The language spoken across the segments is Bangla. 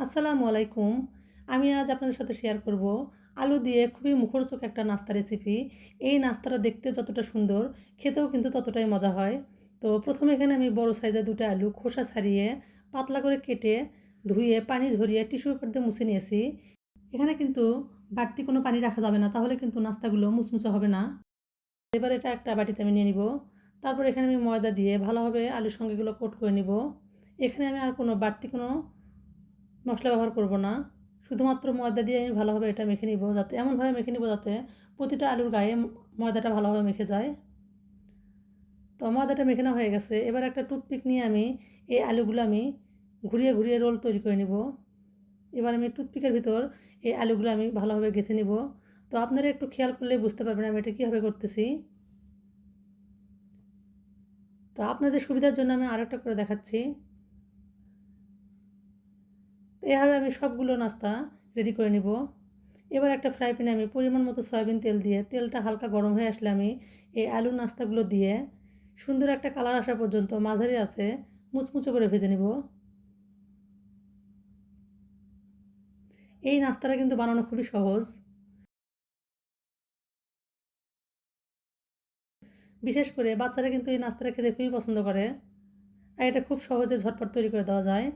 আসসালামু আলাইকুম। আমি আজ আপনাদের সাথে শেয়ার করব আলু দিয়ে খুবই মুখরোচক একটা নাস্তা রেসিপি। এই নাস্তাটা দেখতে যতটা সুন্দর, খেতেও কিন্তু ততটাই মজা হয়। তো প্রথমে এখানে আমি বড় সাইজের ২টা আলু খোসা ছাড়িয়ে পাতলা করে কেটে ধুয়ে পানি ঝরিয়ে টিস্যু পেপার দিয়ে মুছে নিয়েছি। এখানে কিন্তু বাড়তি কোনো পানি রাখা যাবে না, তাহলে কিন্তু নাস্তাগুলো মুচমুচে হবে না। এবার এটা একটা বাটিতে আমি নিয়ে নিব। তারপর এখানে আমি ময়দা দিয়ে ভালোভাবে আলুর সঙ্গে এগুলো কোট করে নিব। এখানে আমি আর কোনো বাড়তি কোনো মশলা ব্যবহার করব না, শুধুমাত্র ময়দা দিয়ে আমি ভালোভাবে এটা মেখে নিব, যাতে এমনভাবে মেখে নিব যাতে প্রতিটা আলুর গায়ে ময়দাটা ভালোভাবে মেখে যায়। তো ময়দাটা মেখে নেওয়া হয়ে গেছে। এবার একটা টুথপিক নিয়ে আমি এই আলুগুলো আমি ঘুরিয়ে ঘুরিয়ে রোল তৈরি করে নিব। এবার আমি টুথপিকের ভিতর এই আলুগুলো আমি ভালোভাবে গেঁথে নিব। তো আপনারা একটু খেয়াল করলে বুঝতে পারবেন আমি এটা কীভাবে করতেছি। তো আপনাদের সুবিধার জন্য আমি আরেকটা করে দেখাচ্ছি। তো এভাবে আমি সবগুলো নাস্তা রেডি করে নিব। এবার একটা ফ্রাই প্যানে আমি পরিমাণ মতো সয়াবিন তেল দিয়ে তেলটা হালকা গরম হয়ে আসলে আমি এই আলুর নাস্তাগুলো দিয়ে সুন্দর একটা কালার আসা পর্যন্ত মাঝারি আছে মুচমুচে করে ভেজে নিব। এই নাস্তাটা কিন্তু বানানো খুবই সহজ, বিশেষ করে বাচ্চারা কিন্তু এই নাস্তাটা খেতে খুবই পছন্দ করে, আর এটা খুব সহজে ঝটপট তৈরি করে দেওয়া যায়।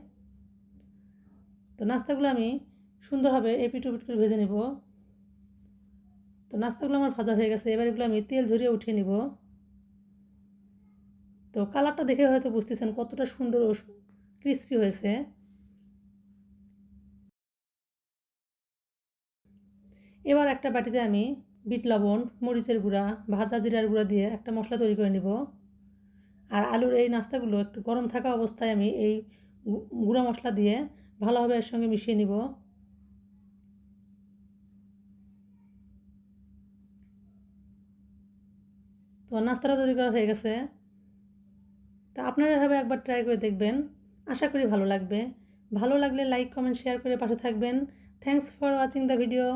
তো নাস্তাগুলো আমি সুন্দরভাবে এপিট ওপিট করে ভেজে নিব। তো নাস্তাগুলো আমার ভাজা হয়ে গেছে। এবার এগুলো আমি তেল ঝরিয়ে উঠিয়ে নিব। তো কালারটা দেখে হয়তো বুঝতেছেন কতটা সুন্দর ও ক্রিস্পি হয়েছে। এবার একটা বাটিতে আমি বিট লবণ, মরিচের গুঁড়া, ভাজা জিরার গুঁড়া দিয়ে একটা মশলা তৈরি করে নিব। আর আলুর এই নাস্তাগুলো একটু গরম থাকা অবস্থায় আমি এই গুঁড়া মশলা দিয়ে ভালোভাবে এর সঙ্গে মিশিয়ে নিব। তো নাস্তাটা তৈরি করা হয়ে গেছে। তা আপনারা এভাবে একবার ট্রাই করে দেখবেন, আশা করি ভালো লাগবে। ভালো লাগলে লাইক, কমেন্ট, শেয়ার করে পাশে থাকবেন। Thanks for watching the video.